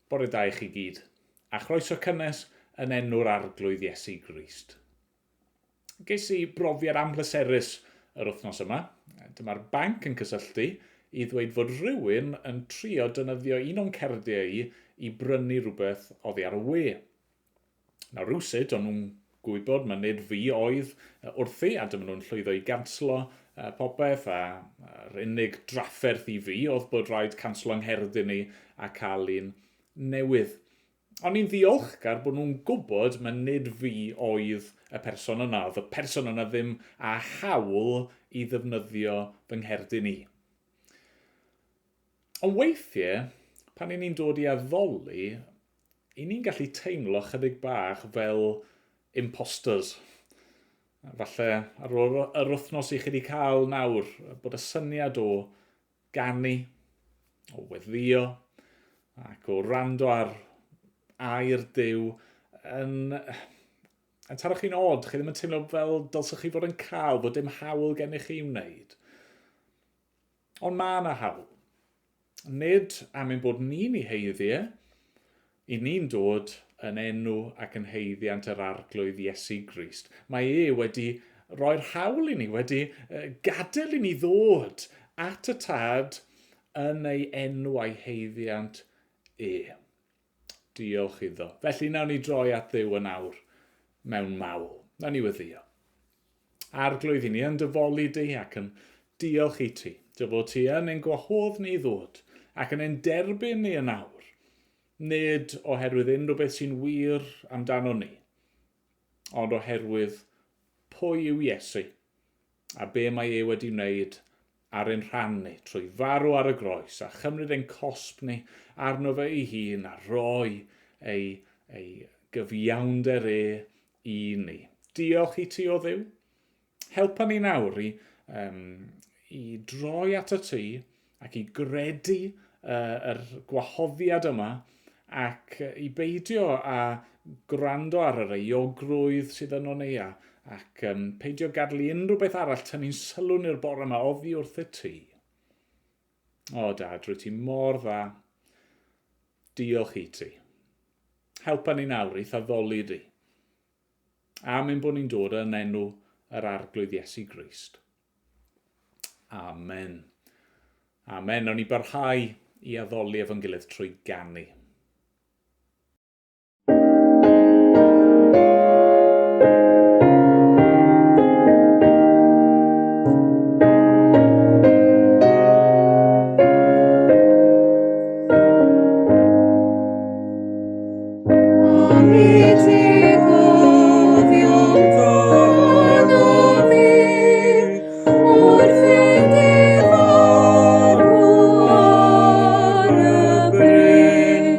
Bore da i chi gyd, a chroeso cynnes yn enw'r arglwydd Iesu Grist. Ges i brofiad ampleserus yr wythnos yma. Dyma'r banc yn cysylltu i ddweud fod rhywun yn trio defnyddio un o'n cardiau i brynu rhywbeth oddi ar y we. Nawr rhywsut, o'n nhw'n gwybod ma nid fi oedd wrthi, a dyma nhw'n llwyddo i ganslo popeth, a'r unig drafferth i fi oedd bod rhaid canslo Nghaerdydd ni a cael un newydd. Ond ni'n ddiolchgar bod nhw'n gwybod ma nid fi oedd y person yna. Oedd y person yna ddim â hawl i ddefnyddio fy Nghaerdydd ni. Ond weithiau, pan ni'n dod i addoli, i ni'n gallu teimlo chydig bach fel imposters. Falle ar ôl yr wythnos i chi wedi cael nawr, bod y syniad o ganu, o weddio, ac o rando ar air Duw yn taro chi'n od. Chi ddim yn teimlo fel dylsech chi fod yn cael, fod dim hawl gennych chi wneud. Ond mae yna hawl. Nid am ein bod ni'n ei heiddiau, i ni'n dod yn enw ac yn heiddiant yr arglwydd Iesu Grist. Mae wedi rhoi'r hawl i ni, wedi gadael i ni ddod at y tad yn ei enw a'i heiddiant Diolch iddo. Felly nawn ni droi at Dduw yn awr mewn mawl. Nawn ni weddio. Arglwydd i ni yn dyfolu di ac yn diolch i ti. Dy fod ti yn ein gwahodd ni ddod ac yn ein derbyn ni yn awr. Nid oherwydd unrhyw beth sy'n wir amdano ni, ond oherwydd pwy yw Iesu a be mae ei wedi wneud ar ein rhan ni trwy farw ar y groes a chymryd ein cosb ni arno fe ei hun a roi ei gyfiawnder i ni. Diolch i ti o Dduw. Helpa ni nawr i droi at y ti ac i gredu yr gwahoddiad yma ac i beidio a gwrando ar yr euogrwydd sydd yno ni ac peidio gadlu unrhyw beth arall tynnu'n sylw ni'r bore yma oddi wrth y ti. O Dad, rwy ti mor dda. Diolch i ti. Helpa ni nawr i thaddoli di. Am ein bod ni'n dod yn enw yr arglwydd Iesu Grist. Amen. Amen. Nawn ni barhau i addoli efo'n gilydd trwy ganu. Bring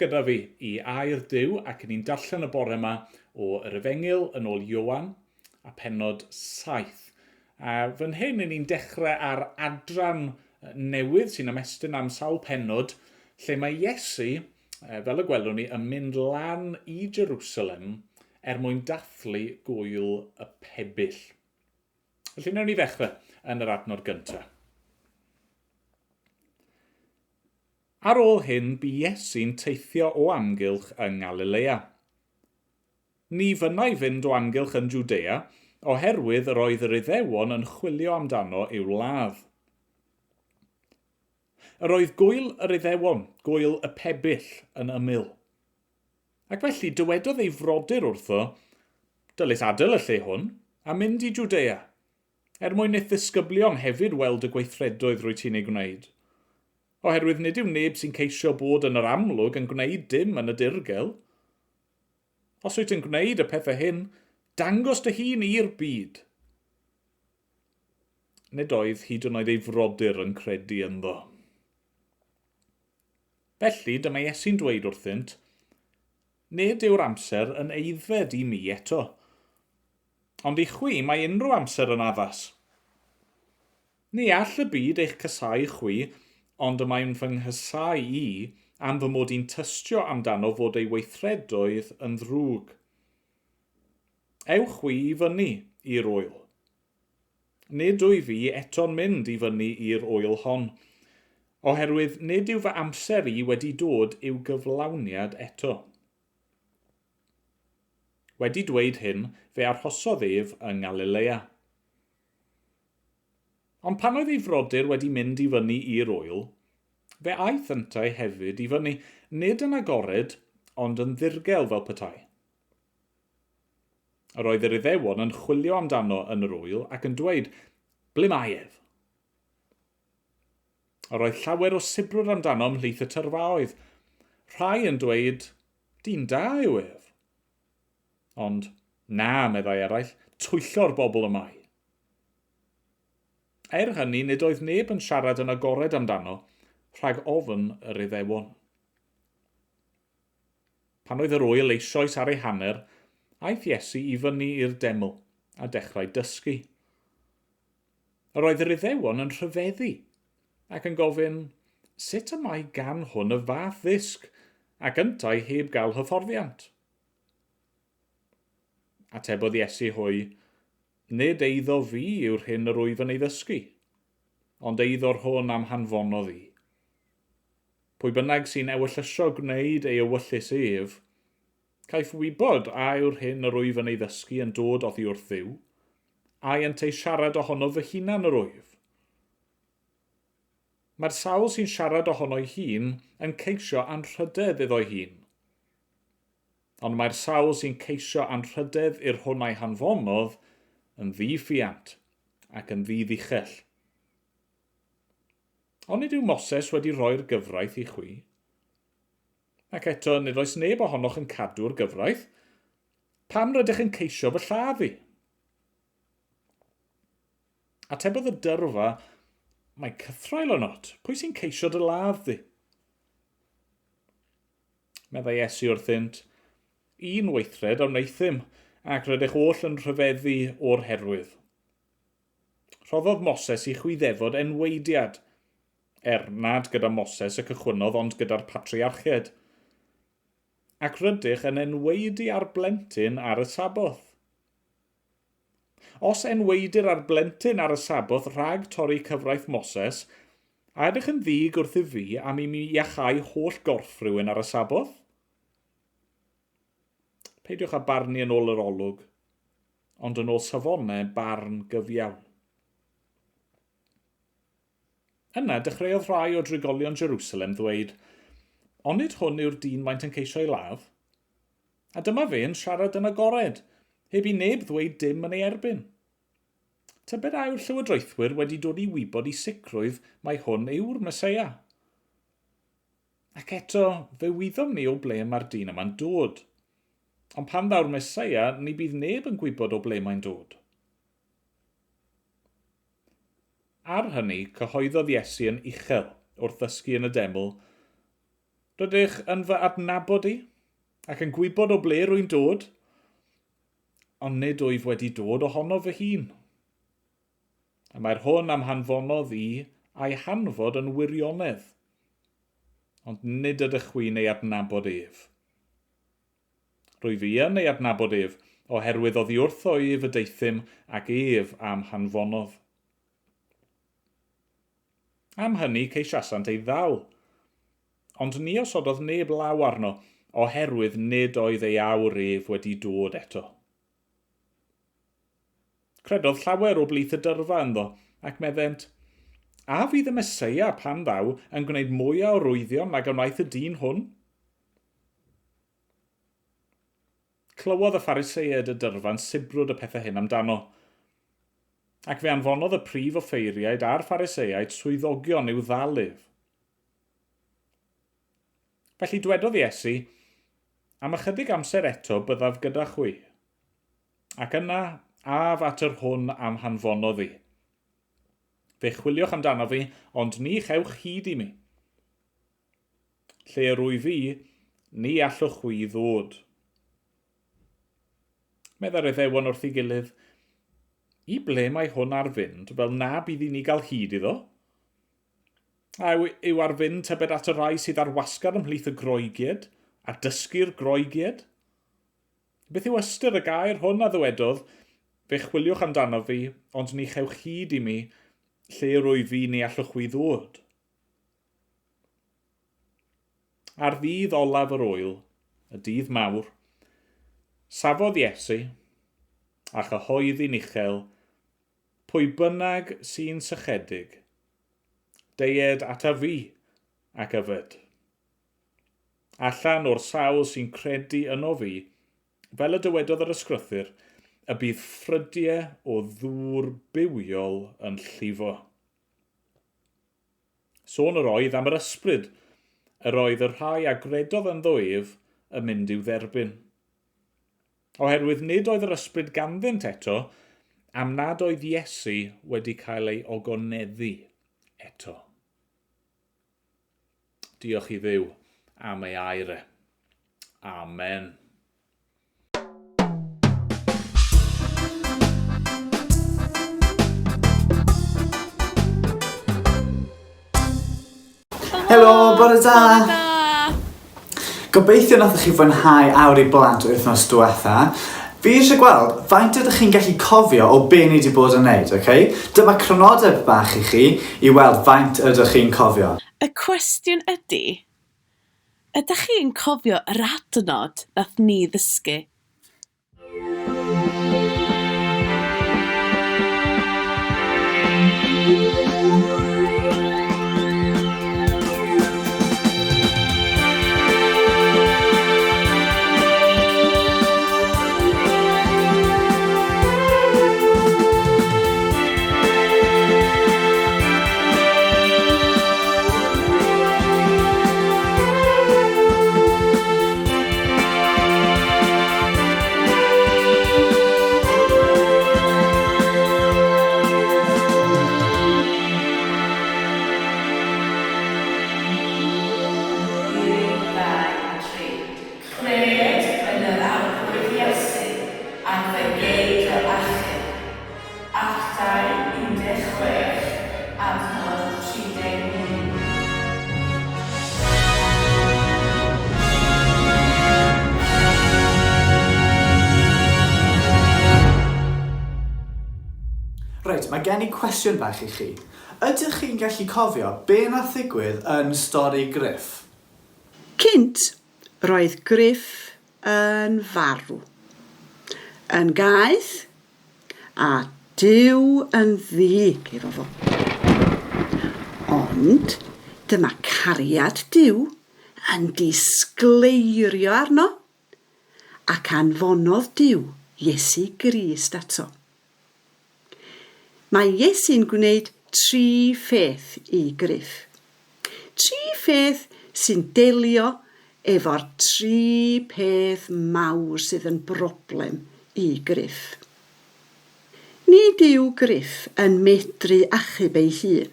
gyda fi i air Duw ac yn ni'n darllen y bore yma o yr Efengyl yn ôl Ioan a pennod 7. A fan hyn ni'n dechrau ar adran newydd sy'n ymestyn am sawl pennod lle mae Iesu, fel y gwelwn ni, yn mynd lan i Jerusalem mwyn dathlu gwyl y pebyll. Felly wnawn ni ddechrau yn yr adnod gyntaf. Ar ôl hyn, bu Iesu'n teithio o amgylch yng Galilea. Ni fynnai fynd o amgylch yn Jwdea, oherwydd yr oedd yr Iddewon yn chwilio amdano i'w ladd. Yr oedd gwyl yr Iddewon, gwyl y pebyll, yn ymyl. Ac felly dywedodd ei frodyr wrtho, dylais adael y lle hwn, a mynd i Jwdea, mwyn i'r ddisgyblion hefyd weld y gweithredoedd rwy ti'n ei gwneud. Oherwydd nid yw neb sy'n ceisio bod yn yr amlwg yn gwneud dim yn y dirgel. Os wyt yn gwneud y pethau hyn, dangos dy hun i'r byd. Nid oedd hyd yn oed ei frodyr yn credu ynddo. Felly dyma Iesu'n dweud wrthynt, nid yw'r amser yn eiddfed i mi eto, ond i chwi mae unrhyw amser yn addas. Ni all y byd eich cysau chwi, ond y mae'n fy nghysau i am fy mod i'n tystio amdano fod ei weithredoedd yn ddrwg. Ewch chwi i fyny i'r ŵyl. Nid wyf fi eto'n mynd i fyny i'r ŵyl hon, oherwydd nid yw fy amser i wedi dod i'w gyflawniad eto. Wedi dweud hyn, fe arhosodd ef yng Galilea. Ond pan oedd ei frodyr wedi mynd i fyny i'r ŵyl, fe aeth yntau hefyd i fyny, nid yn agored, ond yn ddirgel fel petai. Yr oedd yr Iddewon yn chwilio amdano yn yr ŵyl ac yn dweud, ble mae ef? Yr oedd llawer o sibrwd amdano ymhlith y tyrfaoedd. Rhai yn dweud, dyn da yw ef. Ond, na, meddai eraill, twyllo'r bobl y mae. Hynny, nid oedd neb yn siarad yn agored amdano, rhag ofn yr Iddewon. Pan oedd yr ŵyl eisoes ar ei hanner, aeth Iesu i fyny i'r deml a dechrau dysgu. Yr oedd yr Iddewon yn rhyfeddu ac yn gofyn, sut y mae gan hwn y fath ddysg ac yntau heb gael hyfforddiant? Atebodd Iesu hwy, nid eiddo fi yw'r hyn yr wyf yn ei ddysgu, ond eiddo'r hwn am hanfonodd i. Pwy bynnag sy'n ewyllysio gwneud ei ewyllus ef, caiff wybod a yw'r hyn yr wyf yn ei ddysgu yn dod oddi wrth Dduw, a'i ynt ei siarad ohono fy hunan yr wyf. Mae'r sawl sy'n siarad ohono'i hun yn ceisio anrhydedd iddo'i hun. Ond mae'r sawl sy'n ceisio anrhydedd i'r hwn a'i hanfonodd yn ddiffiant ac yn ddiddichell. Ond nid yw Moses wedi rhoi'r gyfraith i chwi? Ac eto, nid oes neb ohonoch yn cadw'r gyfraith? Pam rydych yn ceisio fy lladd i? Atebodd y dyrfa, mae cythrael yn ot. Pwy sy'n ceisio dy ladd di? Meddai Iesu wrthynt, un weithred am wneithym, ac rydych oll yn rhyfeddu o'r herwydd. Rhoddodd Moses i chwiddefod enweidiad, nad gyda Moses y cychwynodd ond gyda'r patriarchiad, ac rydych yn enweidi ar blentyn ar y saboth. Os enweidir ar blentyn ar y saboth rhag torri cyfraith Moses, a ydych yn ddig wrth i fi am i mi iachau holl gorff rhywun ar y saboth? Peidiwch â barnu yn ôl yr olwg, ond yn ôl safonau barn gyfiawn. Yna dechreuodd rhai o drigolion Jerusalem ddweud, onid hwn yw'r dyn maent yn ceisio ei ladd? A dyma fe yn siarad yn agored, heb i neb ddweud dim yn ei erbyn. Tybed a yw'r llywodraethwyr wedi dod i wybod i sicrwydd mai hwn yw'r Meseia? Ac eto, fe wyddom ni o ble mae'r dyn yma'n dod. Ond pan ddaw'r Meseia, ni bydd neb yn gwybod o ble mae'n dod. Ar hynny, cyhoeddodd Iesu yn uchel wrth ddysgu yn y deml, Rydych yn fy adnabod i, ac yn gwybod o ble rwy'n dod, ond nid wyf wedi dod ohono fy hun. A mae'r hwn am hanfonodd i a'i hanfod yn wirionedd, ond nid ydych chi'n ei adnabod ef. Rwyf i yn ei adnabod ef, oherwydd oddi wrtho ef y deithim ac ef am hanfonodd. Am hynny ceisiasant ei ddal, ond ni osododd neb law arno, oherwydd nid oedd ei awr ef wedi dod eto. Credodd llawer o blith y dyrfa ynddo, ac meddent, a fydd y Meseia pan ddaw yn gwneud mwy o rwyddion nag wnaeth y dyn hwn? Clywodd y Phariseiaid y dyrfa'n sibrwd y pethau hyn amdano, ac fe anfonodd y prif offeiriaid a'r Phariseiaid swyddogion i'w ddal ef. Felly dwedodd Iesu, am ychydig amser eto byddaf gyda chwi, ac yna af at yr hwn am hanfonodd i. Fe chwiliwch amdano fi, ond ni chewch hyd i mi. Lle rwy fi, ni allwch chwi ddod. Meddai'r Iddewon wrth ei gilydd, i ble mae hwn ar fynd, fel na bydd i ni gael hyd iddo? A yw ar fynd tybed at y rai sydd ar wasgar ymhlith y groegiad, a dysgu'r groegiad? Beth yw ystyr y gair hwn a ddwedodd, fe chwiliwch amdano fi, ond ni chewch hyd i mi, lle rwy fi ni allwch chwi ddod. Ar ddydd olaf yr wyl, y dydd mawr, safodd Iesu, a chyhoeddi'n uchel, pwy bynnag sy'n sychedig, deied ata fi ac yfed. Allan o'r sawl sy'n credu yno fi, fel y dywedodd yr ysgrythyr, y bydd ffrydiau o ddŵr bywiol yn llifo. Sôn yr oedd am yr ysbryd, yr oedd y rhai a gredodd ynddo ef yn mynd i'w dderbyn. Oherwydd nid oedd yr ysbryd ganddynt eto, am nad oedd Iesu wedi cael ei ogoneddu eto. Diolch i Dduw am ei air e. Amen. Helo, bore da! Gobeithio nathach chi fwynhau awr I blant wythnos diwetha. Fi eisiau gweld faint ydych chi'n gallu cofio o be ni wedi bod yn neud, okay? Dyma cronodeb bach I chi I weld faint ydych chi'n cofio. Y cwestiwn ydy, ydych chi'n cofio yr adnod nath ni ddysgu? Reit, mae gen I cwestiwn bach I chi. Ydych chi'n gallu cofio be nath ddigwydd yn stori Griff? Cynt, roedd Griff yn farw, yn gaeth, a Duw yn ddig efo fo. Ond dyma cariad Duw yn disgleirio arno, ac anfonodd Duw Iesu Grist ato. Mae Iesu'n gwneud 3 pheth I Griff. 3 pheth sy'n delio efo'r 3 peth mawr sydd yn broblem I Griff. Nid yw Griff yn medru achub ei hun,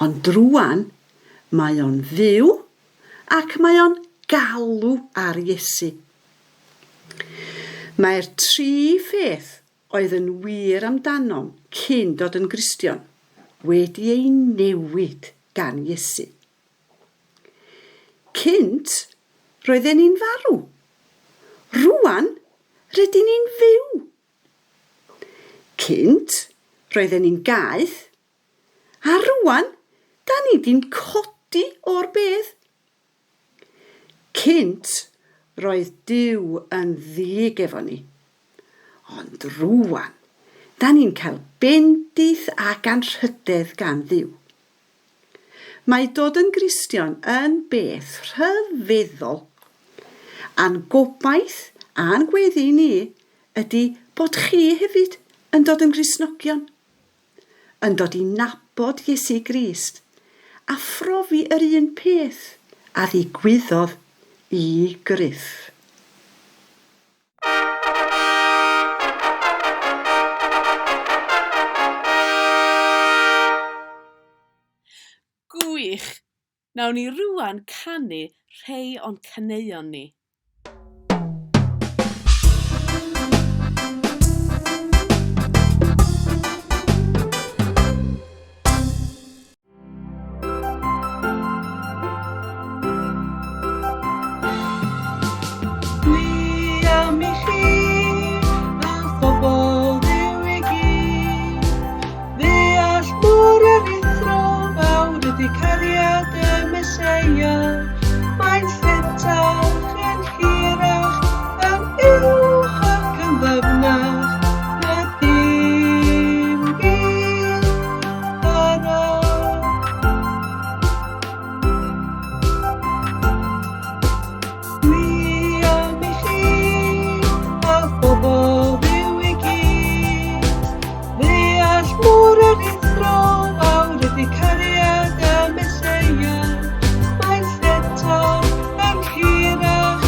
ond drwan mae o'n fyw ac mae o'n galw ar Iesu. Mae'r 3 pheth oedd yn wir amdano cyn dod yn Gristion wedi ei newid gan Iesu. Cynt, roedden ni'n farw. Rwan, rydyn ni'n fyw. Cynt, roedden ni'n gaeth. A rwan, da ni di'n codi o'r bedd. Cynt, roedd Duw yn ddig efo ni. Ond rwan, da ni'n cael bendith ac anrhydedd gan Dduw. Mae dod yn Gristion yn beth rhyfeddol. A'n gobaith a'n gweddi ni ydy bod chi hefyd yn dod yn Gristnogion, yn dod i nabod Iesu Grist a phrofi yr un peth a ddigwyddodd i Gruff. Gwych! Nawn ni rŵan canu rhai o'n caneuon ni. Caerdydd y Meseia, mae'n lletach yn hirach, yn uwch ac yn ddyfnach, na dim byd arall. Dwi am i chi a phobl Dduw i gyd, ddeall mor yr uthro fawr ydi cariad y Meseia, mae'n lletach yn hirach,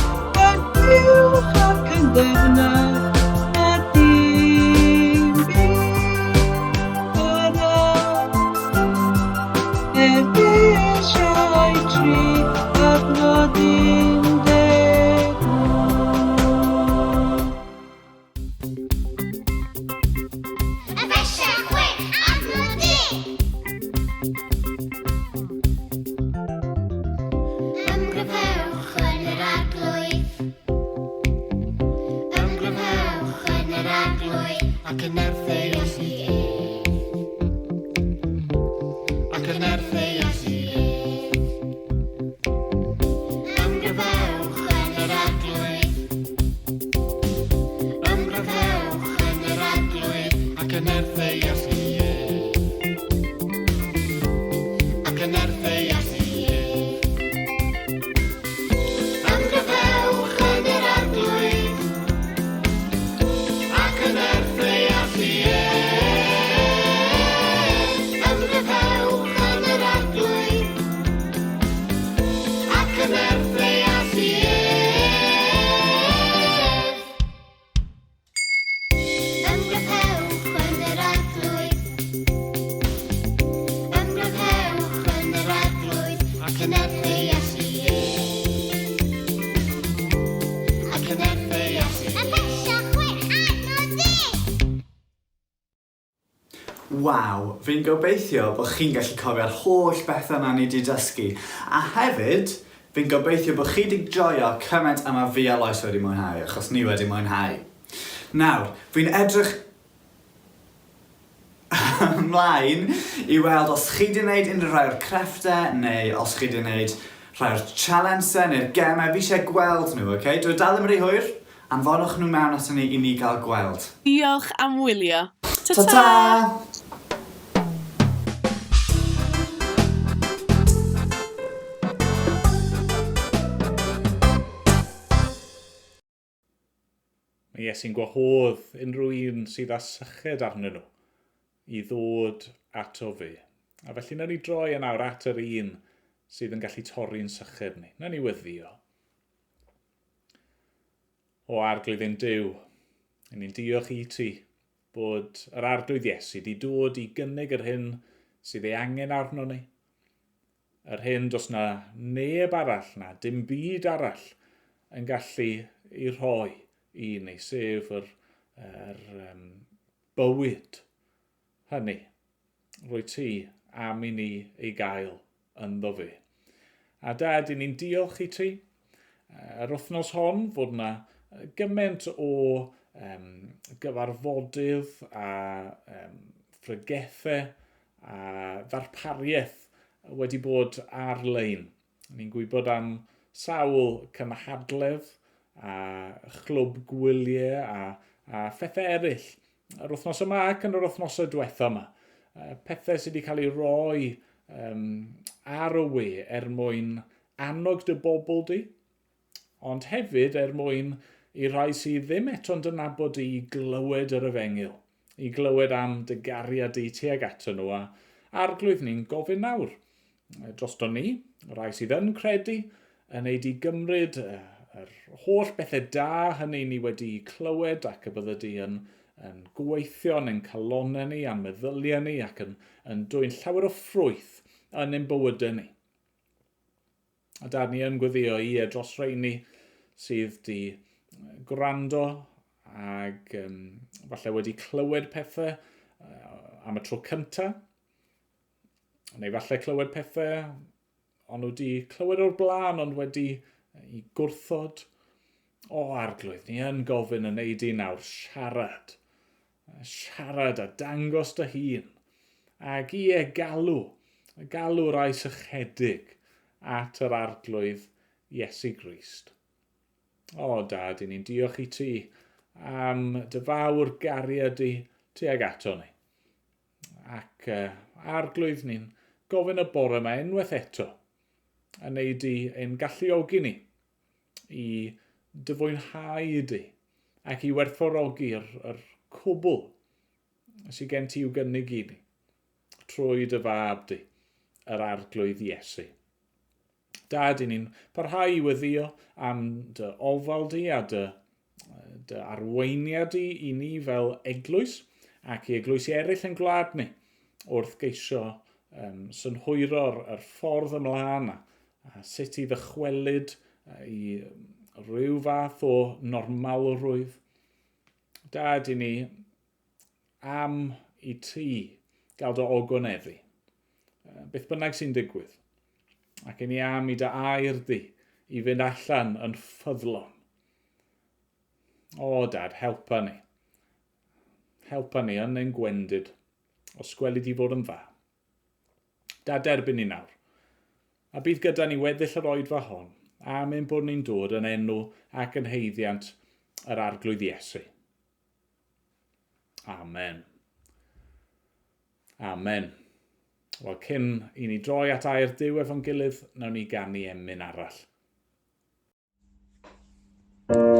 yn uwch ac yn ddyfnach, na dim byd arall. Efesiau 3 adnod 11. Efesiau 6 adnod 10. Ymgryfhewch yn yr arglwydd. Ymgryfhewch yn yr arglwydd ac yn ertheu Iesu ef. Ac yn ertheu Iesu ef. Ymgryfhewch yn yr arglwydd. Ymgryfhewch yn yr arglwydd ac yn ertheu Iesu ef. Ac yn ertheu Iesu ef. Ymgryfhewch yn yr arglwydd ac yn ertheu Iesu ef. Ymgryfhewch yn yr arglwydd ac yn ertheu Iesu ef. Ymgryfhewch yn yr arglwydd. Ymgryfhewch yn yr arglwydd ac yn ertheu Iesu ef. Ac yn ertheu Iesu ef. Efesiau 6 adnod 10. Waw, fi'n gobeithio bod chi'n gallu cofio'r holl bethau yna ni wedi dysgu. A hefyd, fi'n gobeithio bod chi wedi joio cymaint yma fi a Lois wedi mwynhau, achos ni wedi mwynhau. Nawr, fi'n edrych ymlaen i weld os chi wedi gwneud unrhyw rhai o'r crefftau, neu os chi wedi gwneud rhai o'r challenge'au neu'r gemau. Fi eisiau gweld nhw, oce? Dwi dal ddim rhy hwyr, anfonwch nhw mewn ato ni i ni gael gweld. Diolch am wylio. Ta-ta! Mae Iesu'n gwahodd unrhyw un sydd â syched arnyn nhw i ddod ato fi. A felly na ni droi yn awr at yr un sydd yn gallu torri'n syched ni. Na ni weddio. O arglwydd ein Duw, ni'n diolch i ti bod yr arglwydd Iesu wedi dod i gynnig yr hyn sydd ei angen arno ni. yr hyn dos na neb arall na dim byd arall yn gallu ei rhoi i ni, sef bywyd hynny. Rwy ti am i ni ei gael ynddo fe. A Dad, i ni'n diolch i ti yr wythnos hon fod na gymaint o gyfarfodydd a ffrygethau a ddarpariaeth wedi bod ar-lein. Ni'n gwybod am sawl cynhadledd a chlwb gwyliau a phethau eraill yr wythnos yma ac yn yr wythnosau diwethaf yma. Pethau sydd wedi cael ei roi ar y we mwyn annog dy bobl di, ond hefyd mwyn i rai sydd ddim eto'n dynabod i glywed yr efengyl, i glywed am dy gariad i tuag ato nhw, a arglwydd ni'n gofyn nawr drosto ni, rai sydd yn credu, yn ei di gymryd yr holl bethau da hynny ni wedi clywed ac y bydde di yn gweithio yn ein calonau ni, a'n meddyliau ni, ac yn dwy'n llawer o ffrwyth yn ein bywydau ni. A Dad, ni yn gweddio i dros rheini sydd di gwrando ac falle wedi clywed pethau am y tro cyntaf, neu falle clywed pethau ond nhw wedi clywed o'r blaen ond wedi i gwrthod. O arglwydd, ni yn gofyn yn neud i nawr siarad a dangos dy hun ac i galw rai sychedig at yr arglwydd Iesu Grist. O Dad, i ni'n diolch i ti am dy fawr gariad i tuag ato ni. Ac arglwydd ni'n gofyn y bore yma unwaith eto yn neud i ein galluogi ni i dyfwynhau di ac i werthfawrogi'r cwbl sydd gen ti i'w gynnig i ni trwy dy fab di, yr arglwydd Iesu. Dad, i ni'n parhau i weddio am dy ofal di a dy arweiniad i ni fel eglwys ac i eglwysi eraill yn gwlad ni wrth geisio synhwyro'r ffordd ymlaen a sut i ddychwelyd i rhyw fath o normalrwydd. Dad, i ni am i ti gael dy ogoneddu, beth bynnag sy'n digwydd, ac i ni am i dy air di i fynd allan yn ffyddlon. O Dad, helpa ni. Helpa ni yn ein gwendid os gweli di fod yn dda. Dad, derbyn ni nawr. A bydd gyda ni weddill yr oedfa hon, am ein bod ni'n dod yn enw ac yn heiddiant yr arglwydd Iesu. Amen. Amen. Wel, cyn i ni droi at air Duw efo'n gilydd, nawn ni ganu emyn arall. Fi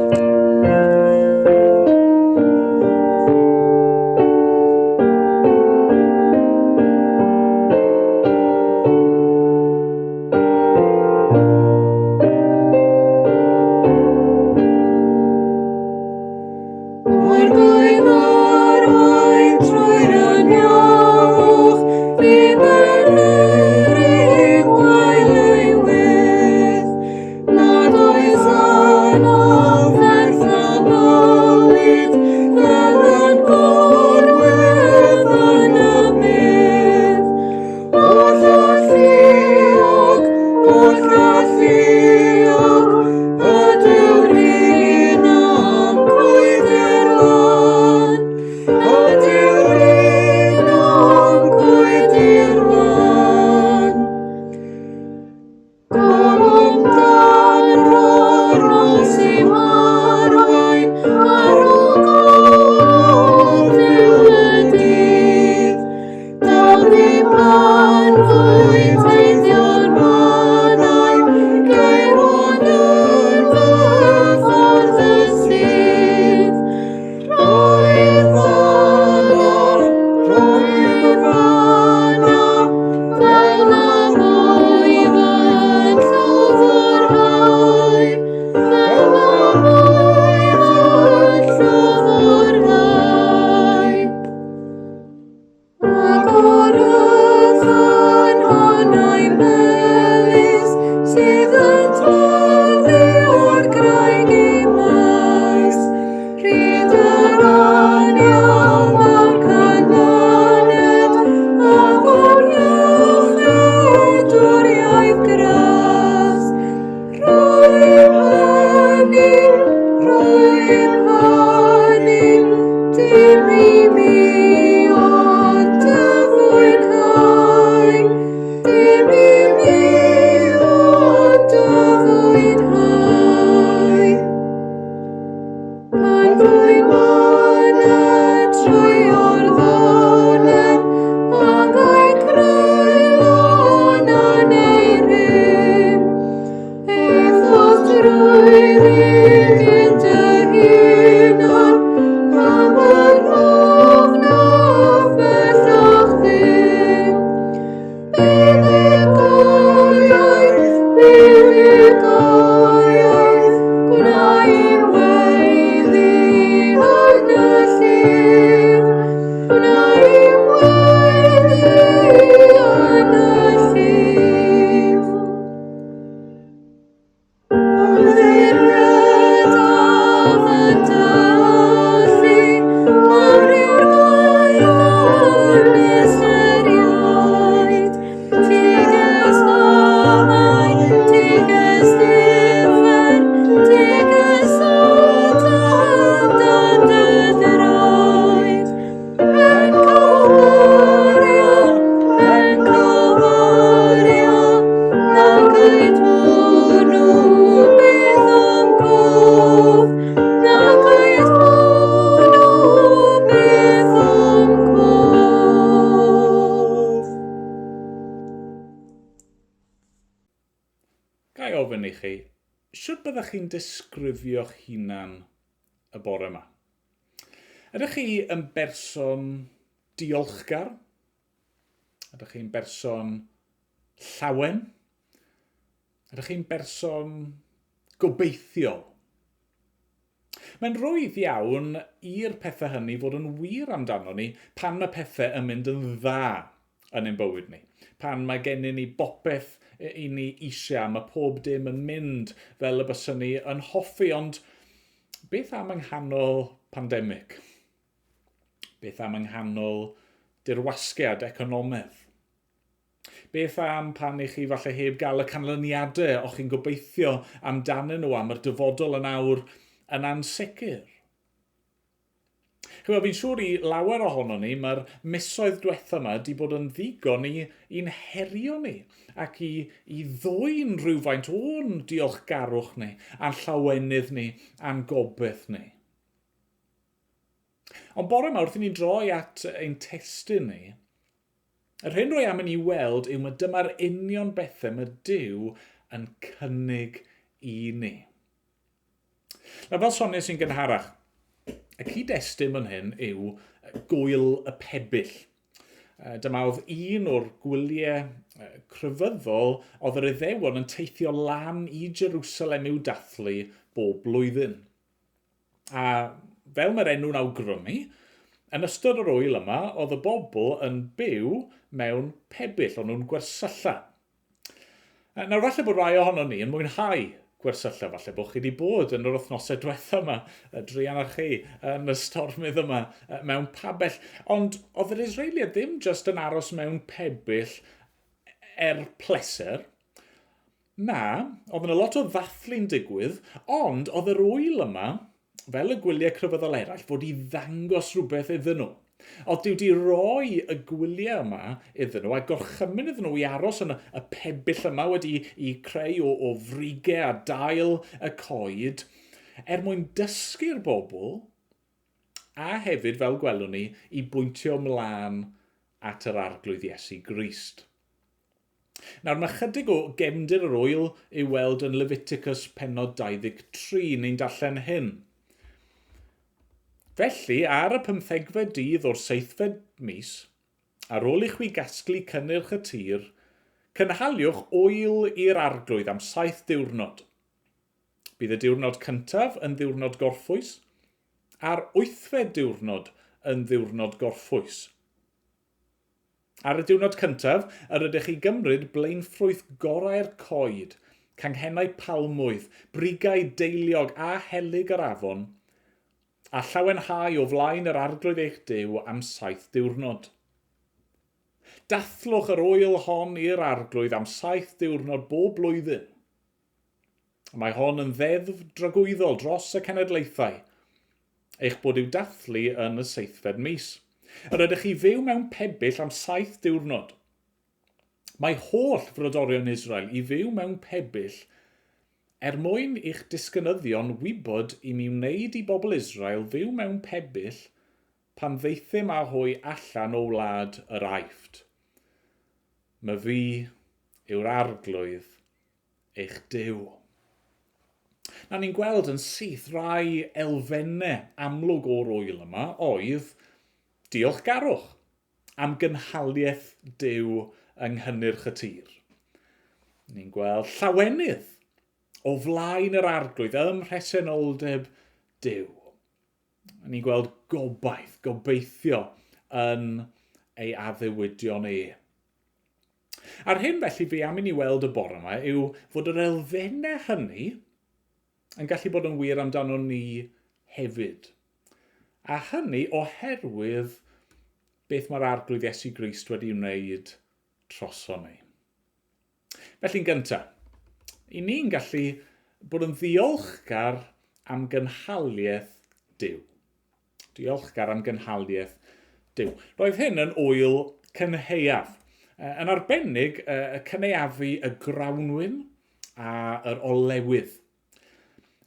ofyn i chi, sut byddech chi'n disgrifio'ch hunan y bore yma? Ydych chi yn berson diolchgar? Ydych chi'n berson llawen? Ydych chi'n berson gobeithiol? Mae'n rwydd iawn i'r pethau hynny fod yn wir amdano ni pan mae pethau yn mynd yn dda yn ein bywyd ni. Pan mae gennym ni bopeth i ni eisiau, mae pob dim yn mynd fel y byswn ni yn hoffi, ond beth am yng nghanol pandemig? Beth am yng nghanol dirwasgiad economaidd? Beth am pan i chi falle heb gael y canlyniadau o'ch chi'n gobeithio amdanyn nhw am yr dyfodol yn awr yn ansicr? Fi'n siŵr i lawer ohono ni, mae'r misoedd diwethaf yma wedi bod yn ddigon i'n herio ni ac i ddwy'n rhywfaint o'n diolchgarwch ni, a'n llawenydd ni, a'n gobeith ni. Ond bore yma wrth i ni droi at ein testun ni, yr hyn rwy am yn ei weld yw mae dyma'r union bethau mae Duw yn cynnig i ni. Nawr fel sonio sy'n gynharach, y cyd-destun yn hyn yw gwyl y pebyll. Dyma oedd un o'r gwyliau crefyddol oedd yr Iddewon yn teithio lan i Jerusalem i'w dathlu bob blwyddyn. A fel mae'r enw'n awgrymu, yn ystod yr wyl yma, oedd y bobl yn byw mewn pebyll, o'n nhw'n gwersylla. Nawr falle bod rai ohono ni yn mwynhau gwersylla, falle bod chi wedi bod yn yr wythnosau diwethaf yma, druan ar chi, yn y stormydd yma, mewn pabell. Ond oedd yr Israeliad ddim just yn aros mewn pebyll pleser. Na, oedd yna lot o ddathlu'n digwydd, ond oedd yr wyl yma, fel y gwyliau crefyddol eraill, fod i ddangos rhywbeth iddyn nhw. Oedd Duw wedi rhoi y gwyliau yma iddyn nhw a gorchymyn iddyn nhw i aros yn y pebyll yma wedi i creu o frigau a dail y coed mwyn dysgu'r bobl a hefyd, fel gwelwn ni, i bwyntio ymlaen at yr arglwydd Iesu Grist. Nawr, mae chydig o gefndir yr wyl i'w weld yn Leviticus pennod 23, ni'n darllen hyn. Felly, ar y 15fed dydd o'r 7fed mis, ar ôl i chwi gasglu cynnyrch y tir, cynhaliwch wyl i'r arglwydd am 7 diwrnod. Bydd y diwrnod cyntaf yn ddiwrnod gorffwys, a'r 8fed diwrnod yn ddiwrnod gorffwys. Ar y diwrnod cyntaf, yr ydych chi gymryd blaenffrwyth gorau'r coed, canghennau palmwydd, brigau deiliog a helyg yr afon, a llawenhau o flaen yr arglwydd eich Duw am 7 diwrnod. Dathlwch yr wyl hon i'r arglwydd am 7 diwrnod bob blwyddyn. Mae hon yn ddeddf dragwyddol dros y cenedlaethau, eich bod i'w dathlu yn y 7fed mis. Yr ydych chi fyw mewn pebyll am 7 diwrnod. Mae holl frodorion Israel i fyw mewn pebyll mwyn i'ch disgynyddion wybod i mi wneud i bobl Israel fyw mewn pebyll pan ddeithim a hwy allan o wlad yr Aifft. Mae fi yw'r arglwydd eich Duw. Na ni'n gweld yn syth rai elfennau amlwg o'r wyl yma oedd diolchgarwch am gynhaliaeth Duw yng nghynnyrch y tir. Ni'n gweld llawenydd o flaen yr arglwydd ym mhresenoldeb Duw. Ni'n gweld gobeithio yn ei addewidion e. A'r hyn felly fi am i ni weld y bore yma yw fod yr elfennau hynny yn gallu bod yn wir amdano ni hefyd. A hynny oherwydd beth mae'r arglwydd Iesu Grist wedi wneud troso ni. Felly'n gyntaf, i ni'n gallu bod yn ddiolchgar am gynhaliaeth Duw. Diolchgar am gynhaliaeth Duw. Roedd hyn yn wyl cynheuaf. Yn arbennig cyneuafu y grawnwyn a yr olewydd.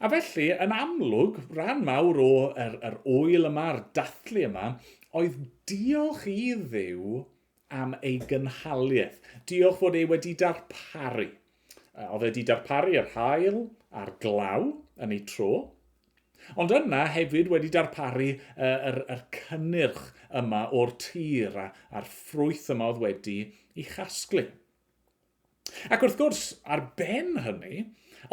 A felly, yn amlwg, rhan mawr o'r wyl yma, yr dathlu yma, oedd diolch i Dduw am ei gynhaliaeth. Diolch fod ei wedi darparu. Oedd wedi darparu'r haul a'r glaw yn ei tro. Ond yna hefyd wedi darparu yr cynnyrch yma o'r tir a'r ffrwyth yma oedd wedi ei chasglu. Ac wrth gwrs, ar ben hynny,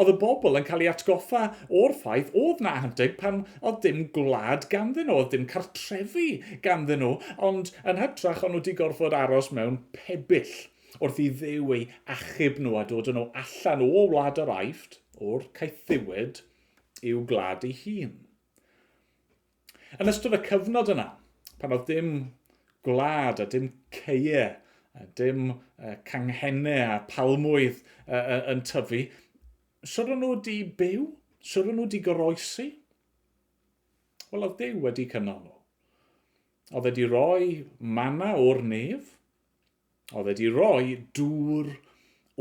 oedd y bobl yn cael ei atgoffa o'r ffaith oedd na adeg pan oedd dim gwlad ganddyn nhw, oedd dim cartrefi ganddyn nhw, ond yn hytrach o'n nhw wedi gorfod aros mewn pebyll wrth i Dduw eu achub nhw a dod nhw allan o wlad yr Aifft, o'r caethiwyd, i'w gwlad ei hun. Yn ystod y cyfnod yna, pan oedd dim gwlad a dim ceie, a dim canghennau a palmwydd yn tyfu, sut o'n nhw wedi byw? Sut o'n nhw wedi goroesi? Wel, oedd Duw wedi cynnal nhw. Oedd wedi rhoi mana o'r nef, oedd wedi rhoi dŵr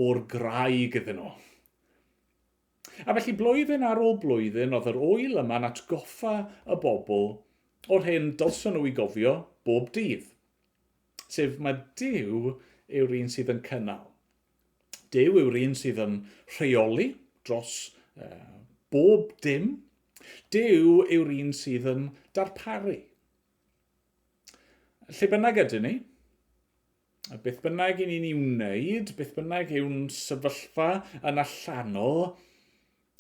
o'r graig iddyn nhw. A felly blwyddyn ar ôl blwyddyn, oedd yr ŵyl yma'n atgoffa y bobl o'r hyn dylsyn nhw i gofio bob dydd. Sef mae Duw yw'r un sydd yn cynnal. Duw yw'r un sydd yn rheoli dros bob dim. Duw yw'r un sydd yn darparu. Lle bynnag ydyn ni, beth bynnag i ni'n i'w wneud, beth bynnag yw'n sefyllfa yn allanol,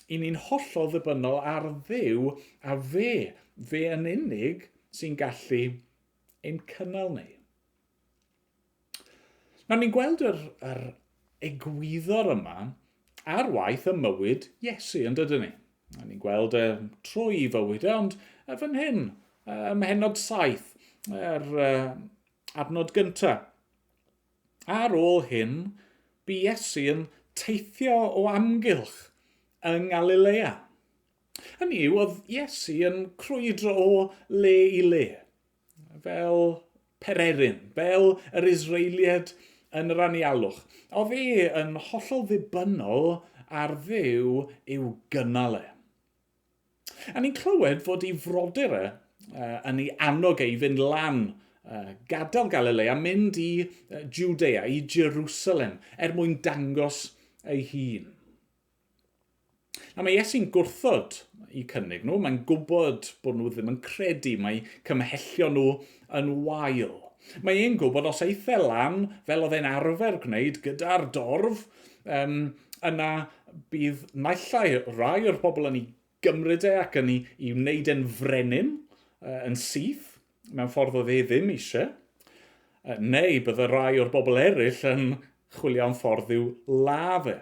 i ni'n hollol ddibynnol ar Dduw a fe yn unig sy'n gallu ein cynnal ni. Nawr ni'n gweld yr egwyddor yma ar waith y mywyd Iesu, yn dydyn ni. Ni'n gweld trwy fywyd, ond fan hyn, Mhenod 7, adnod gyntaf. Ar ôl hyn, bu Iesu yn teithio o amgylch yng Galilea. Hynny yw, oedd Iesu yn crwydro o le i le, fel Pereryn, fel yr Israeliad yn yr anialwch. Oedd yn hollol ddibynnol ar Dduw i'w gynnal e. A ni'n clywed fod ei frodyr yn ei annog i fynd lan, gadael Galilea, mynd i Judea, i Jerusalem, mwyn dangos ei hun. A mae Iesu'n gwrthod i cynnig nhw, mae'n gwybod bod nhw ddim yn credu, mae cymhellio nhw yn wael. Mae e'n gwybod os eith e lan, fel oedd e'n arfer gwneud gyda'r dorf, yna bydd naillai rai o'r pobl yn ei gymryd e ac yn ei wneud e'n frenin, yn syth, mewn ffordd oedd e ddim eisiau, neu bydd y rai o'r bobl eraill yn chwilio am ffordd i'w laf e.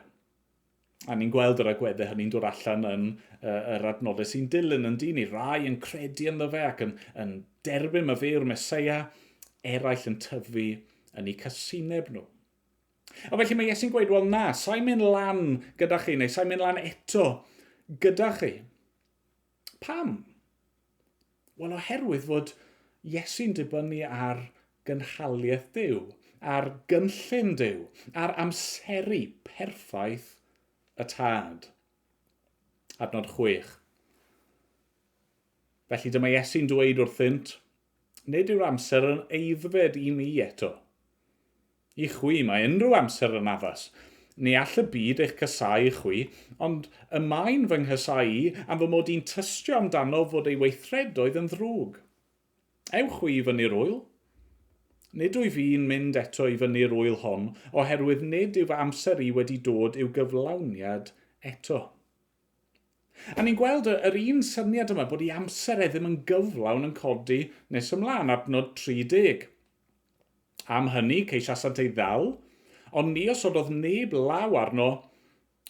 A ni'n gweld yr agweddau hynny'n dod allan yn yr adnodau sy'n dilyn yn dyn ni. Rai yn credu ynddo fe ac yn derbyn y fe yw'r Meseia, eraill yn tyfu yn eu casineb nhw. A felly mae Iesu'n gweud, wel na, sa'n mynd lan gyda chi, neu sa'n mynd lan eto gyda chi. Pam? Wel, oherwydd fod Iesu'n dibynnu ar gynhaliaeth Duw, ar gynllun Duw, ar amseru perffaith y tad. Adnod 6. Felly dyma Iesu'n dweud wrthynt, nid yw'r amser yn eiddfed i mi eto. I chwi mae unrhyw amser yn addas. Ni all y byd eich casau i chwi, ond y mae'n fy nghysau i am fy mod i'n tystio amdano fod ei weithredoedd yn ddrwg. Ewch chwi i fyny'r ŵyl. Nid wyf fi'n mynd eto i fyny'r ŵyl hon, oherwydd nid yw fy amser i wedi dod i'w gyflawniad eto. A ni'n gweld yr un syniad yma bod ei amser e ddim yn gyflawn yn codi nes ymlaen adnod 30. Am hynny ceisiasant ei ddal, ond ni osododd neb law arno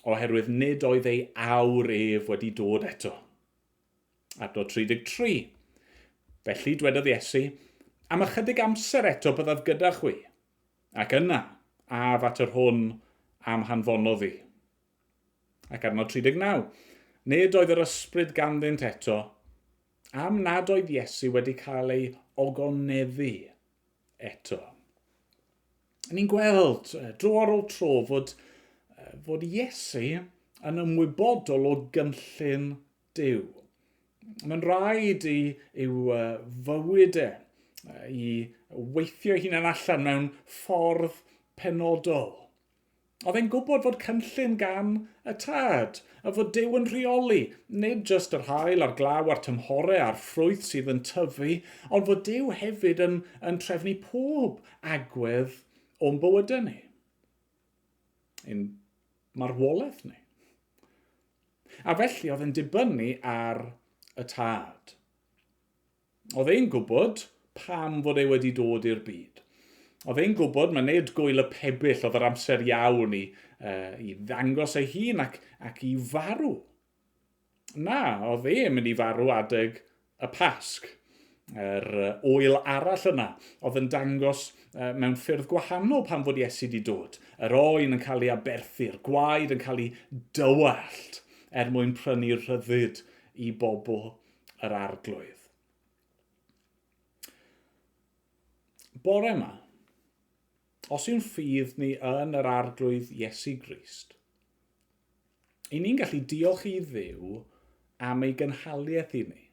oherwydd nid oedd ei awr ef wedi dod eto. Adnod 33. Felly dwedodd Iesu, am ychydig amser eto byddaf gyda chwi, ac yna af at yr hwn am hanfonodd i. Ac adnod 39. Nid oedd yr ysbryd ganddynt eto, am nad oedd Iesu wedi cael ei ogoneddu eto. Ni'n gweld dro ar ôl tro fod Iesu yn ymwybodol o gynllun Duw. Mae'n rhaid i'w fywyd i weithio hunan allan mewn ffordd penodol. Oedd e'n gwybod fod cynllun gan y tad, a fod Duw yn rheoli, nid jyst yr haul a'r glaw a'r tymhorau a'r ffrwyth sydd yn tyfu, ond fod Duw hefyd yn trefnu pob agwedd o'n bywydau ni. Ein marwolaeth ni. A felly oedd e'n dibynnu ar y tad. Oedd e'n gwybod pam fod e wedi dod i'r byd. Oedd e'n gwybod mae nid gwyl y pebyll oedd yr amser iawn i ddangos ei hun ac i farw. Na, oedd e'n mynd i farw adeg y Pasg. Yr ŵyl arall yna oedd yn dangos mewn ffyrdd gwahanol pan fod Iesu wedi dod. Yr oen yn cael ei aberthu'r gwaed yn cael ei dywallt mwyn prynu rhyddid i bobl yr arglwydd. Bore yma, os yw'n ffydd ni yn yr arglwydd Iesu Grist, i ni'n gallu diolch i Dduw am ei gynhaliaeth i ni.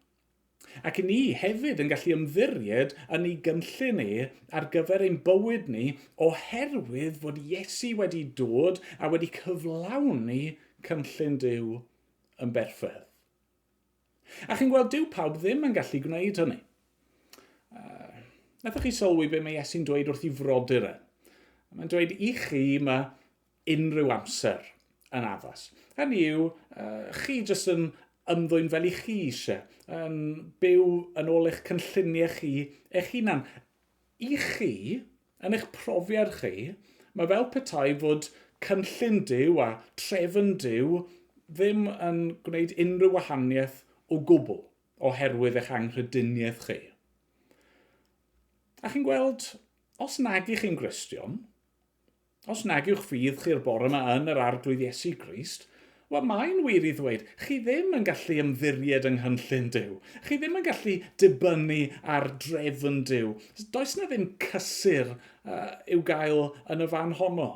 Ac i ni hefyd yn gallu ymddiried yn ei gynllun ni ar gyfer ein bywyd ni oherwydd fod Iesu wedi dod a wedi cyflawni cynllun Duw yn berffedd. A chi'n gweld Duw pawb ddim yn gallu gwneud hynny. Nathach chi sylwi be mae Iesu'n dweud wrth i frodyr e. Mae'n dweud i chi mae unrhyw amser yn addas. Hynny yw, chi jyst yn ymddwyn fel i chi eisiau, yn byw yn ôl eich cynlluniau chi, eich hunan. I chi, yn eich profiad chi, mae fel petai fod cynllun Duw a trefn Duw ddim yn gwneud unrhyw wahaniaeth o gwbl oherwydd eich anghrediniaeth chi. A chi'n gweld, os nag ych chi'n Gristion, os nag yw'ch ffydd chi'r bore yma yn yr arglwydd Iesu Grist, wel mae'n wir i ddweud, chi ddim yn gallu ymddiried yng nghynllun Duw. Chi ddim yn gallu dibynnu ar drefn Duw. Does na ddim cysur i'w gael yn y fan honno.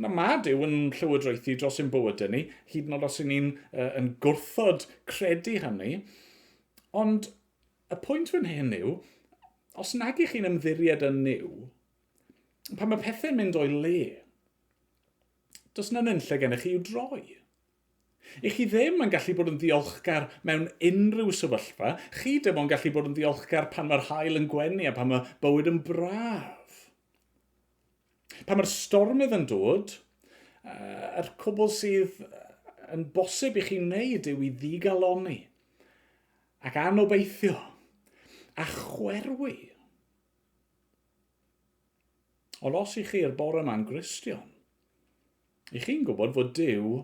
Mae Duw yn llywodraethu dros ein bywydau ni, hyd yn oed os ni'n yn gwrthod credu hynny. Ond y pwynt fan hyn yw, os nag ych chi'n ymddiried yn niw, pan mae pethau'n mynd o'i le, does na nynlle gennych chi i'w droi. I chi ddim yn gallu bod yn ddiolchgar mewn unrhyw sefyllfa. Chi ddim yn gallu bod yn ddiolchgar pan mae'r haul yn gwenu a pan mae bywyd yn braf. Pan mae'r stormydd yn dod, yr cwbl sydd yn bosib i chi wneud yw i ddigaloni ac anobeithio a chwerwi. Ond os i chi'r bore yma'n Gristion, i chi'n gwybod fod Duw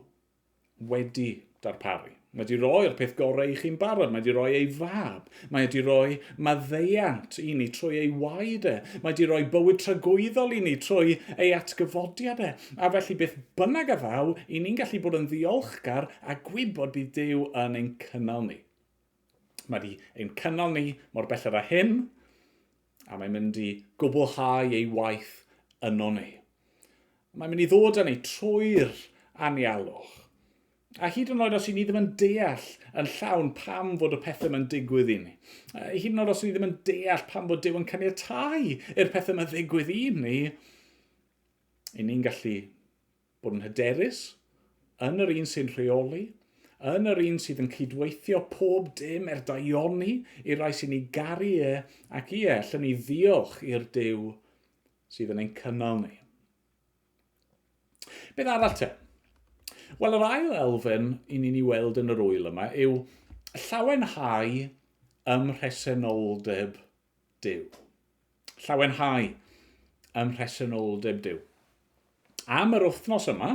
wedi darparu. Mae wedi roi'r peth gorau i chi'n barod. Mae wedi roi ei fab. Mae wedi roi maddeiant i ni trwy ei waed e. Mae wedi roi bywyd tragwyddol i ni trwy ei atgyfodiad e. A felly beth bynnag a ddaw, i ni'n gallu bod yn ddiolchgar a gwybod bydd Duw yn ein cynnal ni. Mae wedi ein cynnal ni mor belled â hyn, a mae'n mynd i gwblhau ei waith yno ni. Mae'n mynd i ddod â ni trwy'r anialwch. A hyd yn oed os i ni ddim yn deall yn llawn pam fod y pethau yma'n digwydd i ni. Hyd yn oed os i ni ddim yn deall pam fod Duw yn caniatáu i'r pethau yma'n ddigwydd i ni, i ni'n gallu bod yn hyderus yn yr un sy'n rheoli, yn yr un sydd yn cydweithio pob dim daioni i'r rai sy'n ei garu e ac i allan ni ddiolch i'r Duw sydd yn ein cynnal ni. Beth arall te? Wel, yr ail elfen i ni'n ei weld yn yr ŵyl yma yw llawenhau ym mhresenoldeb Duw. Llawenhau ym mhresenoldeb Duw. Am yr wythnos yma,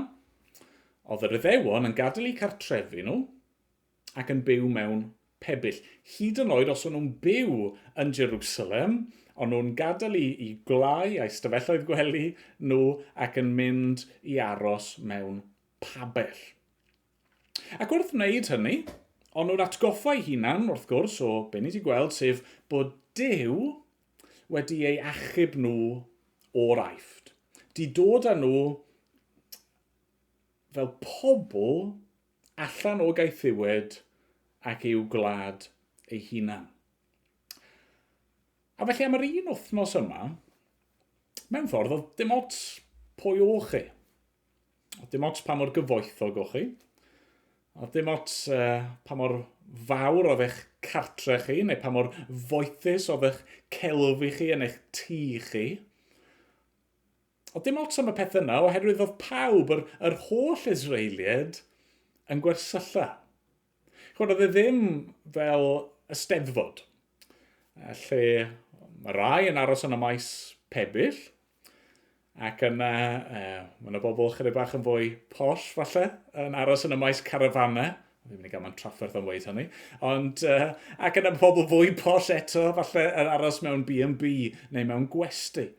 oedd yr Iddewon yn gadael eu cartrefi nhw ac yn byw mewn pebyll. Hyd yn oed os o'n nhw'n byw yn Jerusalem, ond nhw'n gadael i gwlau a'i stafelloedd gwely nhw ac yn mynd i aros mewn pabell. Ac wrth wneud hynny, ond nhw'n atgoffa eu hunan, wrth gwrs, o be ni wedi gweld, sef bod Duw wedi ei achub nhw o'r aifft. Di dod â nhw fel pobl allan o gaethiwed ac i'w gwlad ei hunan. A felly am yr un wythnos yma, mewn ffordd oedd dim ots pwy o chi. dim ots pa mor gyfoethog o'ch chi. Dim ots pa mor fawr oedd eich cartre chi, neu pa mor foethus oedd eich celfi chi yn eich tŷ chi. Dim ots am y peth yna, oherwydd oedd pawb, yr holl Israeliad, yn gwersylla. Oedd e ddim fel Eisteddfod, lle mae rai yn aros yn y maes pebyll, ac yna, mae yna bobl chydig bach yn fwy posh, falle, yn aros yn y maes carafana. Ddim yn ei gael ma'n trafferth yn weid hynny. Ond, ac yna bobl fwy posh eto, falle, yn aros mewn B&B neu mewn gwesty.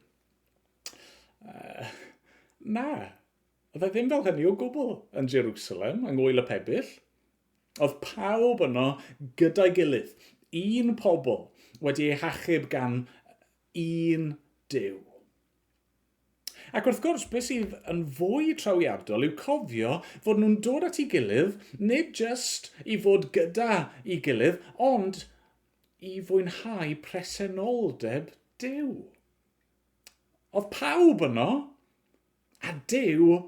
Na, oedd e ddim fel hynny o gwbl yn Jerusalem, yng ngwyl y pebyll. Oedd pawb yno gyda'i gilydd, un pobl wedi ei hachub gan un Duw. Ac wrth gwrs, beth sydd yn fwy trawiadol yw cofio fod nhw'n dod at ei gilydd, nid just i fod gyda ei gilydd, ond i fwynhau presenoldeb Duw. Oedd pawb yno, a Duw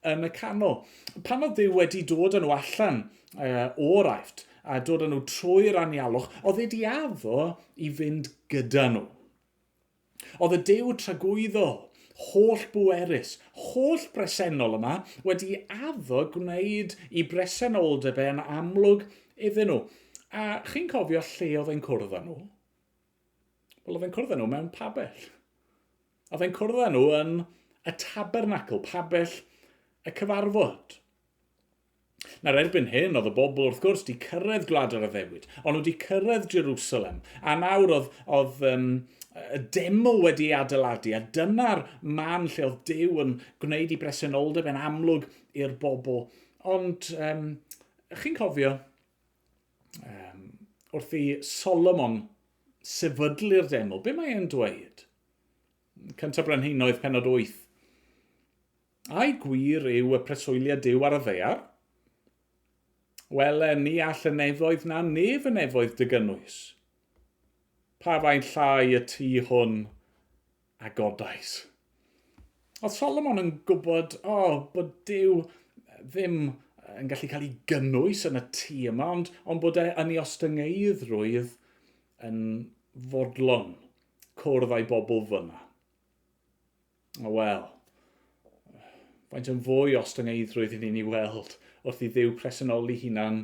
yn y canol. Pan oedd Duw wedi dod yn nhw allan o'r Aifft a dod yn nhw trwy'r anialwch, oedd wedi addo i fynd gyda nhw. Oedd y Duw tragwyddol, holl bwerus, holl bresennol yma wedi addo gwneud i bresenoldeb yn amlwg iddyn nhw. A chi'n cofio lle oedd e'n cwrdd â nhw? Wel, oedd e'n cwrdd â nhw mewn pabell. Oedd e'n cwrdd â nhw yn y tabernacl, pabell y cyfarfod. Na'r erbyn hyn, oedd y bobl wrth gwrs di cyrraedd Gwlad yr Iddewig, ond nhw di cyrraedd Jerusalem, a nawr oedd y deml wedi adeiladu, a dyna'r man lle oedd Duw yn gwneud i bresenoldeb yn amlwg i'r bobl. Ond, chi'n cofio, wrth i Solomon sefydlu'r deml, be mae e'n dweud? Cyntaf Brenhinoedd pennod 8. A'i gwir yw y preswyliad Duw ar y ddaear? Wel, ni all y nefoedd na nef y nefoedd dy gynnwys. Pa fain llai y tŷ hwn a godais. Oedd Solomon yn gwybod, bod Duw ddim yn gallu cael ei gynnwys yn y tŷ yma, ond bod yn ei ostyngeidrwydd yn fodlon cwrdd â'i bobl fyna. Wel, faint yn fwy ostyngeidrwydd i ni weld wrth i Dduw presennoli hunan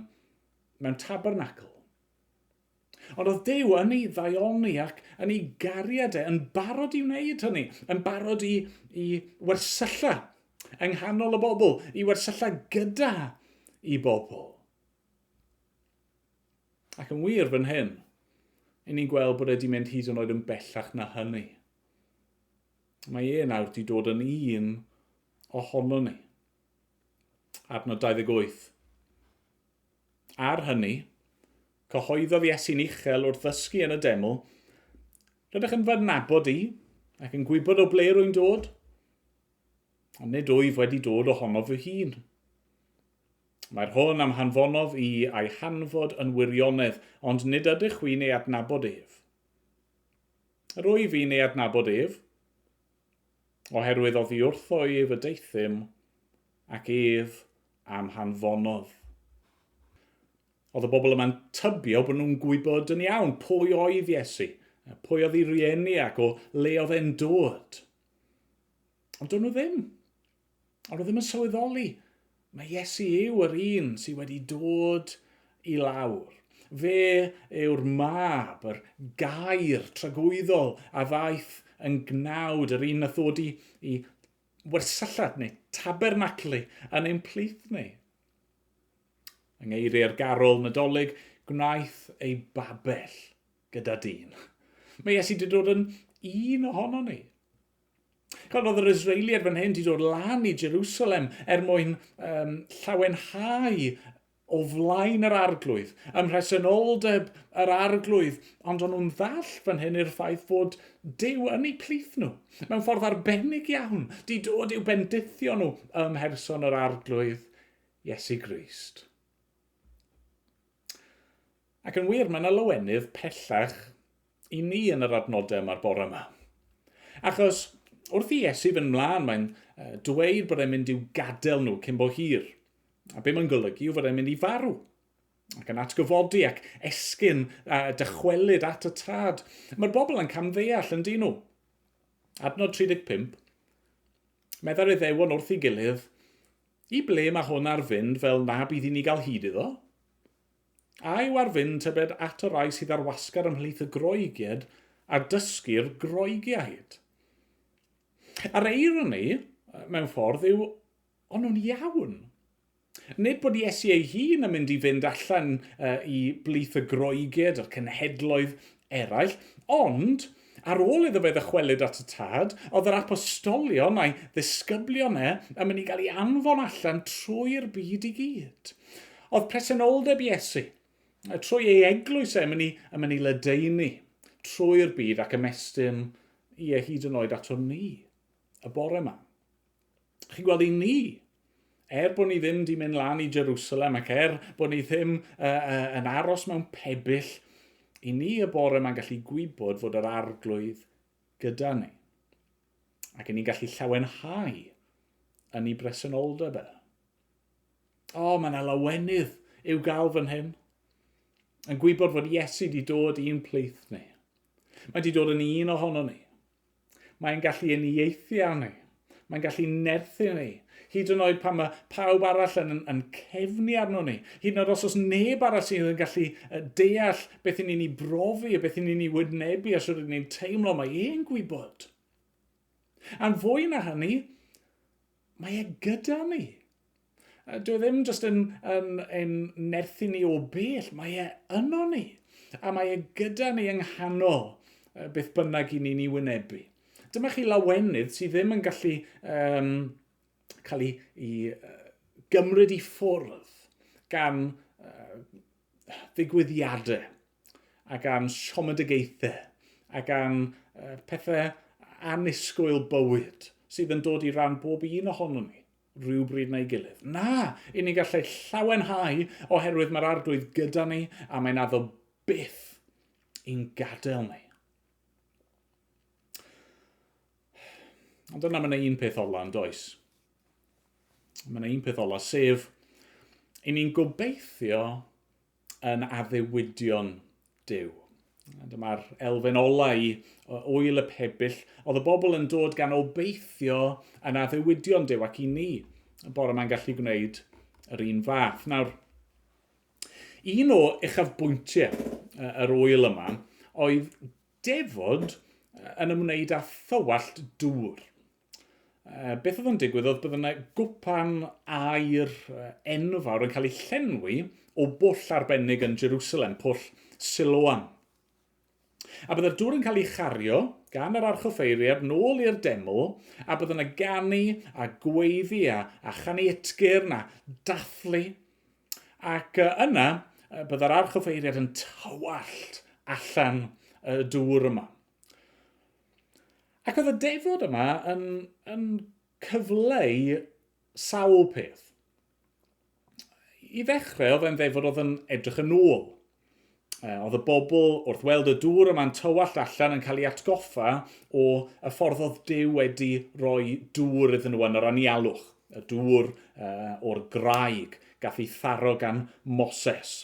mewn tabernacl. Ond oedd Duw yn ei ddaioni ac yn ei gariad yn barod i wneud hynny, yn barod i wersylla yng nghanol y bobl, i wersylla gyda i bobl. Ac yn wir fan hyn, i ni'n gweld bod wedi mynd hyd yn oed yn bellach na hynny. Mae nawr wedi dod yn un ohono ni. Adnod 28. Ar hynny, cyhoeddodd Iesu'n uchel wrth ddysgu yn y deml, rydych yn fy nabod i, ac yn gwybod o ble rwy'n dod, ond nid wyf wedi dod ohono fy hun. Mae'r hwn am hanfonodd i a'i hanfod yn wirionedd, ond nid ydych wi'n ei adnabod ef. Yr wyf i'n ei adnabod ef, oherwydd oedd i wrtho ef y deithym, ac ef am hanfonodd. Oedd y bobl yma'n tybio bod nhw'n gwybod yn iawn pwy oedd Iesu, pwy oedd ei rieni ac o le oedd e'n dod. Ond do'n nhw ddim. Ond oedd ddim yn sylweddoli. Mae Iesu yw yr un sydd wedi dod i lawr. Fe yw'r mab, yr gair tragwyddol a ddaeth yn gnawd, yr un a ddod i wersyllad neu tabernaclu yn ein plith ni. Yng ngeiriau'r garol Nadolig, gwnaeth ei babell gyda dyn. Mae Iesu wedi dod yn un ohono ni. Oedd yr Israeliad fan hyn wedi dod lan i Jerusalem mwyn llawenhau o flaen yr arglwydd, ymhresynoldeb yr arglwydd, ond o'n nhw'n ddall fan hyn i'r ffaith fod Duw yn eu plith nhw. Mewn ffordd arbennig iawn, di dod i'w bendithio nhw ymherson yr arglwydd Iesu Grist. Ac yn wir, mae'n lywenydd pellach i ni yn yr adnodau yma'r bore yma. Achos Wrth i Iesu fynd mlaen, mae'n dweud bod e'n mynd i'w gadael nhw cyn bo hir. A be mae'n golygu yw fod e'n mynd i farw. Ac yn atgyfodi ac esgyn dychwelyd at y tad. Mae'r bobl yn camddeall yn dyn nhw. Adnod 35. Meddai'r Iddewon wrth ei gilydd, i ble mae hwn ar fynd fel na bydd i ni gael hyd iddo? A yw ar fynd tybed at y rai sydd ar wasgar ymhlith y groegiad a dysgu'r groegiaid. A'r eironi, mewn ffordd, yw ond nhw'n iawn. Nid bod Iesu ei hun yn mynd i fynd allan i blith y groegiad a'r cenhedloedd eraill, ond ar ôl iddo fe ddychwelyd at y tad, oedd yr apostolion a'i ddisgyblion yn mynd i gael ei anfon allan trwy'r byd i gyd. Oedd presenoldeb Iesu, trwy ei eglwys yn mynd i ledaenu trwy'r byd ac ymestyn i hyd yn oed ato ni, y bore yma. Chi'n gweld i ni, bod ni ddim di mynd lan i Jerusalem ac bod ni ddim yn aros mewn pebyll, i ni y bore yma'n gallu gwybod fod yr arglwydd gyda ni. Ac i ni gallu llawenhau yn ei bresenoldeb e. Mae yna lawenydd i'w gael fan hyn. Yn gwybod fod Iesu di dod i'n plith ni. Mae di dod yn un ohono ni. Mae'n gallu uniaethu â ni. Mae'n gallu nerthu ni. Hyd yn oed pan mae pawb arall yn cefnu arno ni. Hyd yn oed os neb arall sydd yn gallu deall beth ni'n ei brofi, beth ni'n ei wynebu, a sydd ni'n teimlo, mae e'n gwybod. A'n fwy na hynny, mae e gyda ni. Dwi ddim jyst yn nerthu ni o bell, mae e yno ni. A mae e gyda ni yng nghanol beth bynnag i ni'n ei wynebu. Dyma chi lawenydd sydd ddim yn gallu cael ei gymryd i ffwrdd gan ddigwyddiadau a gan siomedigaethau a gan pethau annisgwyl bywyd sydd yn dod i ran bob un ohono ni rhywbryd neu gilydd. Na, i ni gallu llawenhau oherwydd mae'r arglwydd gyda ni a mae'n addo byth i'n gadael ni. Ond dyna mae yna un peth ola yn does. Mae yna un peth ola, sef i ni'n gobeithio yn addewidion Duw. Dyma'r elfen ola i wyl y pebyll. Oedd y bobl yn dod gan obeithio yn addewidion Duw ac i ni. Y bore yma'n gallu gwneud yr un fath. Nawr, un o uchafbwyntiau yr wyl yma oedd defod yn ymwneud â thywallt dŵr. Beth oedd yn digwydd oedd bydd yna gwpan air enfawr yn cael ei llenwi o bwll arbennig yn Jerusalem, pwll Siloam. A bydd y dŵr yn cael ei chario gan yr archoffeiriad nôl i'r deml, a bydd yna ganu a gweiddi a chanu etgyrn a dathlu. Ac yna bydd yr archoffeiriad yn tywallt allan y dŵr yma. Ac oedd y defod yma yn cyfleu sawl peth. I ddechrau, oedd e'n defod oedd yn edrych yn ôl. Oedd y bobl wrth weld y dŵr yma'n tywallt allan yn cael ei atgoffa o y ffordd oedd Duw wedi rhoi dŵr iddyn nhw yn yr anialwch. Y dŵr o'r graig gath ei tharo gan Moses.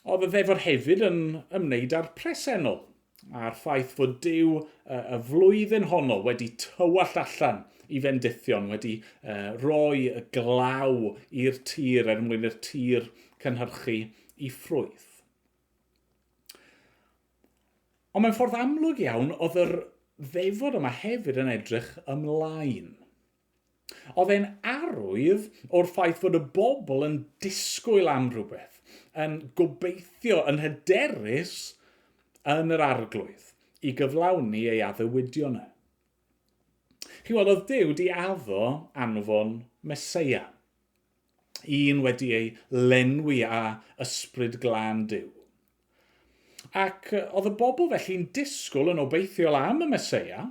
Oedd y ddefod hefyd yn ymwneud â'r presennol. A'r ffaith fod Duw y flwyddyn honno wedi tywallt allan i fendithion, wedi rhoi y glaw i'r tir mwyn i'r tir cynhyrchu i ffrwyth. Ond mewn ffordd amlwg iawn, oedd yr ddefod yma hefyd yn edrych ymlaen. Oedd e'n arwydd o'r ffaith fod y bobl yn disgwyl am rhywbeth, yn gobeithio, yn hyderus yn yr arglwydd i gyflawni ei addewidion e. Chi weld, oedd Duw di addo anfon Meseia, un wedi ei lenwi â ysbryd glân Duw. Ac oedd y bobl felly'n disgwyl yn obeithiol am y Meseia,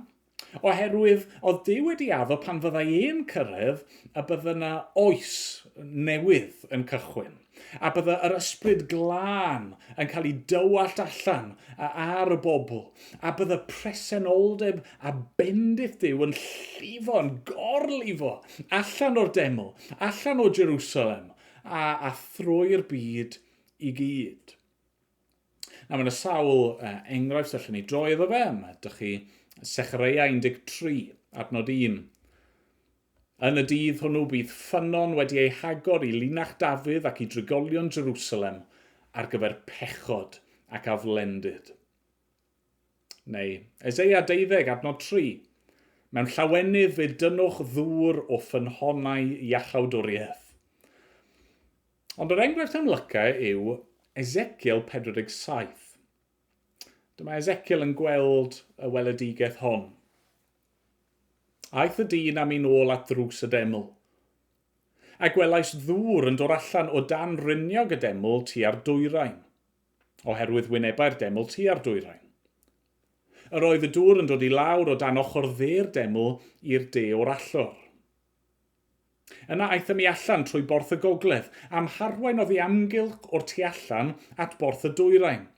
Oherwydd, oedd Duw wedi addo pan fyddai e'n cyrraedd a bydda yna oes newydd yn cychwyn. A bydda yr ysbryd glân yn cael ei dywallt allan ar y bobl. A bydda presenoldeb a bendith Duw yn llifo, yn gorlifo, allan o'r deml, allan o Jerusalem, a thrwy'r byd i gyd. Nawr, mae yna sawl enghraifft allan ni droi iddo fe. Ydych chi Secharia 13, adnod 1. Yn y dydd hwnnw bydd ffynon wedi ei hagor i linach Dafydd ac i drigolion Jerusalem ar gyfer pechod ac aflendyd. Neu, Eseia 12, adnod 3. Mewn llawenydd fe dynwch ddŵr o ffynhonnau iachawdwriaeth. Ond yr enghraifft amlycau yw Ezekiel 47. Dyma Ezekiel yn gweld y weledigaeth hon. Aeth y dyn am un ôl at ddrws y deml. A gwelais ddŵr yn dod allan o dan riniog y deml tua'r dwyrain, oherwydd wynebau'r deml tua'r dwyrain. Yr oedd y dŵr yn dod i lawr o dan ochr dde'r deml i'r de o'r allor. Yna aethom i allan trwy borth y gogledd, am harwain oddi amgylch o'r tu allan at borth y dwyrain.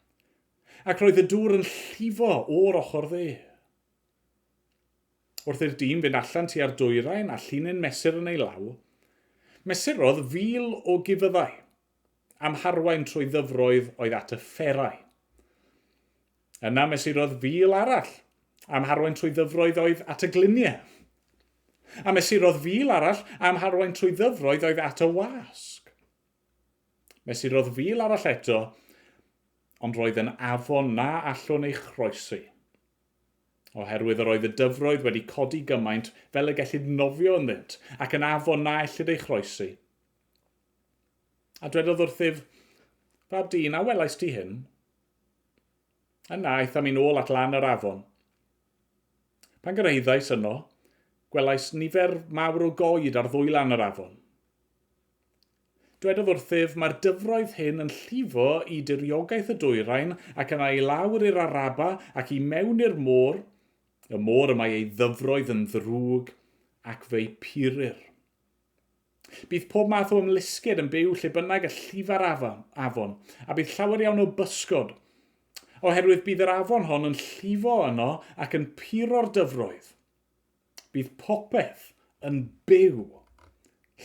Ac roedd y dŵr yn llifo o'r ochr dde. Wrth i'r dyn fynd allan tua'r dwyrain a llinyn mesur yn ei law, mesurodd 1,000 o gifyddau, am harwain trwy ddyfroedd oedd at y fferau. Yna mesurodd 1,000 arall, am harwain trwy ddyfroedd oedd at y gliniau. A mesurodd 1,000 arall am harwain trwy ddyfroedd oedd at y wasg. Mesurodd 1,000 arall eto, ond roedd yn afon na allwn ei chroesi. Oherwydd yr oedd y dyfroedd wedi codi gymaint fel y gellid nofio ynddynt, ac yn afon na allid ei chroesi. A dwedodd wrthyf, fab dyn, a welais ti hyn? Yna aetham i'n ôl at lan yr afon. Pan gyrraeddais yno, gwelais nifer mawr o goed ar ddwy lan yr afon. Dwedodd wrthyf, mae'r dyfroedd hyn yn llifo i diriogaeth y dwyrain ac yna i lawr i'r Araba ac i mewn i'r môr. Y môr yma ei ddyfroedd yn ddrwg ac fe'i purir. Bydd pob math o ymlusgyd yn byw lle bynnag y llifa'r afon, a bydd llawer iawn o bysgod, oherwydd bydd yr afon hon yn llifo yno ac yn puro'r dyfroedd. Bydd popeth yn byw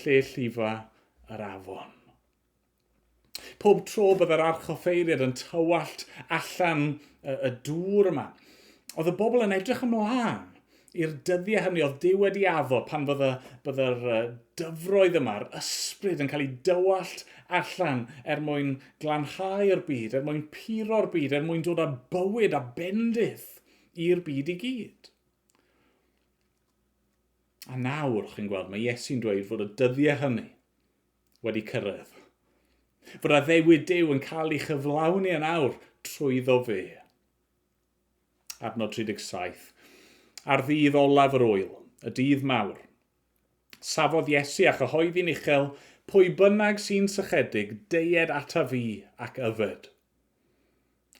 lle llifa yr afon. Pob tro bydd yr archoffeiriad yn tywallt allan y dŵr yma, oedd y bobl yn edrych ymlaen i'r dyddiau hynny oedd Duw wedi addo pan bydde'r dyfroedd yma'r ysbryd yn cael ei dywallt allan mwyn glanhau'r byd, mwyn puro'r byd, mwyn dod â bywyd a bendith i'r byd i gyd. A nawr, chi'n gweld, mae Iesu'n dweud fod y dyddiau hynny wedi cyrraedd. Fod a ddewyd Duw yn cael ei chyflawni yn awr trwyddo fe. Adnod 37. Ar ddydd olaf yr wyl, y dydd mawr. Safodd Iesu a chyhoeddi'n uchel, pwy bynnag sy'n sychedig, deied ata fi ac yfed.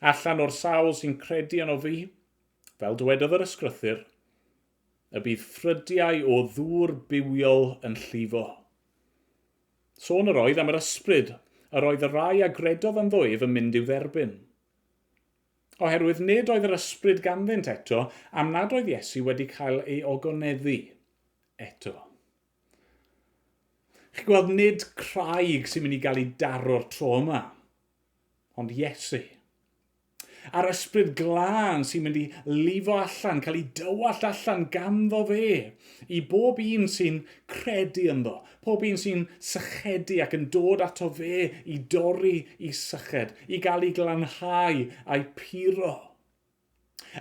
Allan o'r sawl sy'n credu yn o fi, fel dywedodd yr ysgrythyr, y bydd ffrydiau o ddŵr bywiol yn llifo. Sôn yr oedd am yr ysbryd, yr oedd y rai a gredodd yn ddwyf yn mynd i'w dderbyn. Oherwydd nid oedd yr ysbryd ganddynt eto, am nad oedd Iesu wedi cael ei ogoneddu eto. Chi'n gweld nid craig sy'n mynd i gael ei daro'r tro yma, ond Iesu. A'r ysbryd glân sy'n mynd i lifo allan, cael ei dywallt allan ganddo fe, i bob un sy'n credu ynddo, pob un sy'n sychedu ac yn dod ato fe i dorri i syched, i gael ei glanhau a'i puro.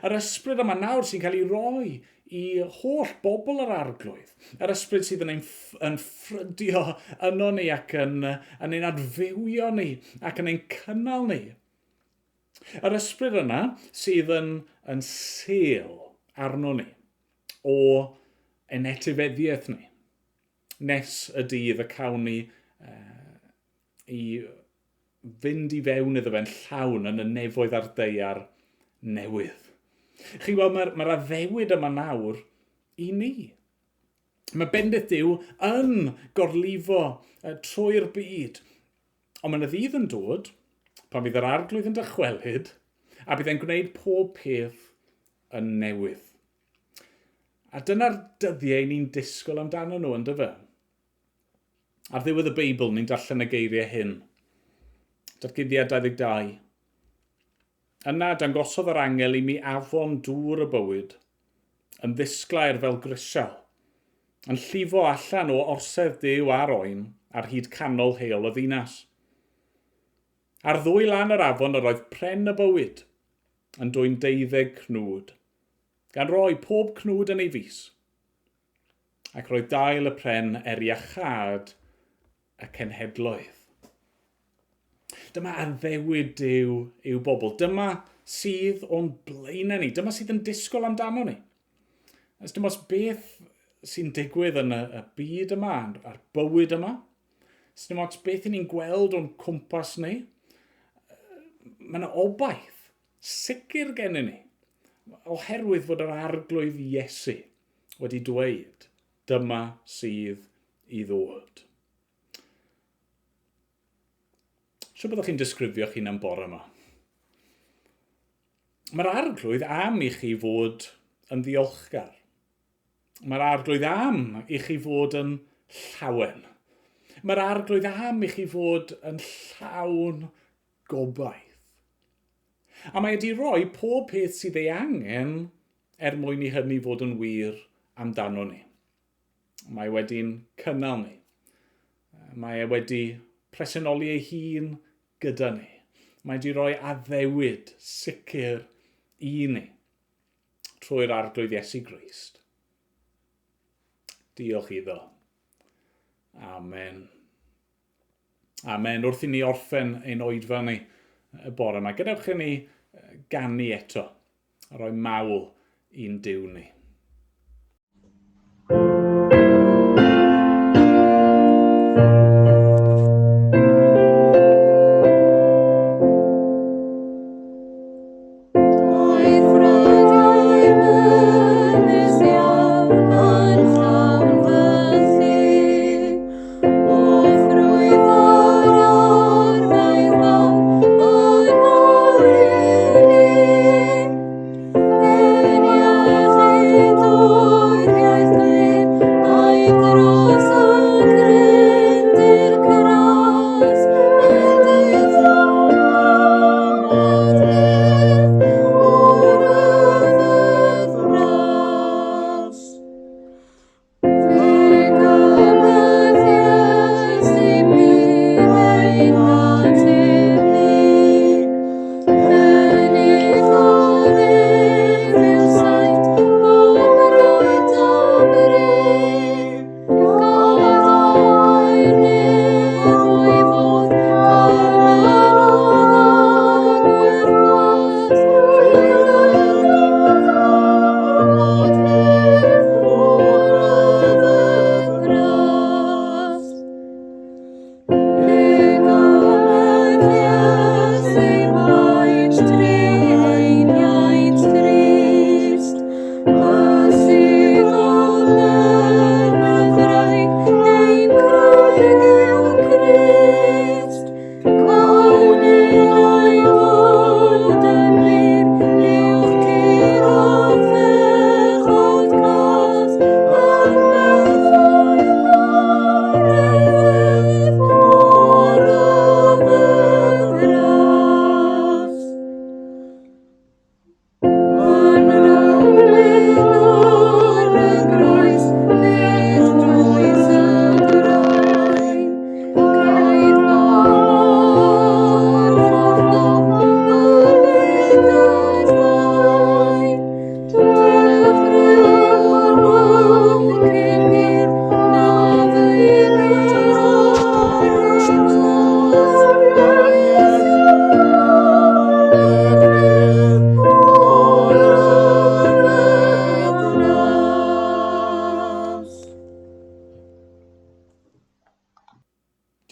Yr ysbryd yma nawr sy'n cael ei roi i holl bobl yr arglwydd. Yr ysbryd sydd yn ffrydio yno ni ac yn ein adfywio ni ac yn ein cynnal ni. Yr ysbryd yna sydd yn sêl arno ni o ein etifeddiaeth ni. Nes y dydd y cawn ni i fynd i fewn iddo fe'n llawn yn y nefoedd ar ddaear newydd. Chi'n gweld, mae'r addewid yma nawr i ni. Mae bendith Duw yn gorlifo trwy'r byd. Ond mae yna ddydd yn dod, pan fydd yr arglwydd yn dychwelyd, a bydd e'n gwneud pob peth yn newydd. A dyna'r dyddiau ni'n disgwyl amdano nhw, ynddo fe? Ar ddiwedd y Beibl, ni'n darllen y geiriau hyn. Datguddiad 22. Yna dangosodd yr angel i mi afon dŵr y bywyd, yn ddisglair fel grisial, yn llifo allan o orsedd Duw ar oen ar hyd canol heol y ddinas. Ar ddwy lan yr afon yr oedd pren y bywyd, yn dwy'n 12 cnwd, gan roi pob cnwd yn ei fus, ac roedd dail y pren iachad y cenhedloedd. Dyma addewid Duw i'w bobl. Dyma sydd o'n blaenau ni. Dyma sydd yn disgwyl amdano ni. Ys dim os beth sy'n digwydd yn y byd yma, a'r bywyd yma. Ys dim os beth ni'n gweld o'n cwmpas ni. Mae yna obaith sicr gennym ni. Oherwydd fod yr arglwydd Iesu wedi dweud, dyma sydd i ddod. So byddwch chi'n disgrifio chi'n am bore yma. Mae'r arglwydd am i chi fod yn ddiolchgar. Mae'r arglwydd am i chi fod yn llawen. Mae'r arglwydd am i chi fod yn llawn gobaith. A mae wedi rhoi pob peth sydd ei angen mwyn i hynny fod yn wir amdano ni. Mae wedi'n cynnal ni. Mae wedi presennoli ei hun gyda ni. Mae wedi rhoi addewid sicr i ni trwy'r arglwydd Iesu Grist. Diolch iddo. Amen. Amen. Wrth i ni orffen ein oedfa ni y bore yma. Gadewch i ni ganu eto, a rhoi mawl i'n Duw ni.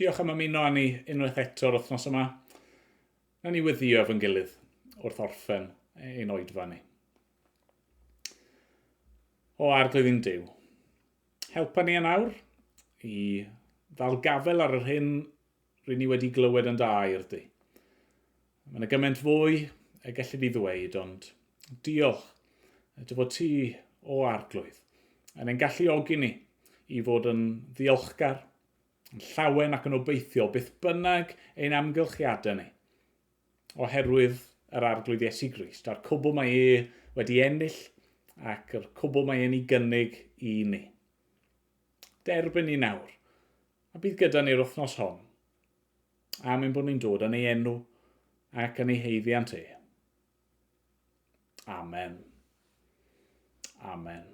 Diolch am ymuno â ni unwaith eto'r wythnos yma. Na ni weddio efo'n gilydd wrth orffen ein oedfa ni. o arglwydd i'n Duw. Helpa ni yn awr i ddal gafel ar yr hyn rydyn ni wedi glywed yn da i'r di. Mae yna gymaint fwy y gellid ni ddweud, ond diolch dy fod ti o arglwydd. Yn ein galluogi ni i fod yn ddiolchgar, yn llawen ac yn obeithiol beth bynnag ein amgylchiadau ni. Oherwydd yr arglwydd Iesu Grist, a'r cwbl mae wedi ennill ac yr cwbl mae ei gynnig i ni. Derbyn ni nawr, a bydd gyda ni'r wythnos hon, a mynd bod ni'n dod yn ei enw ac yn ei heiddiant e. Amen. Amen.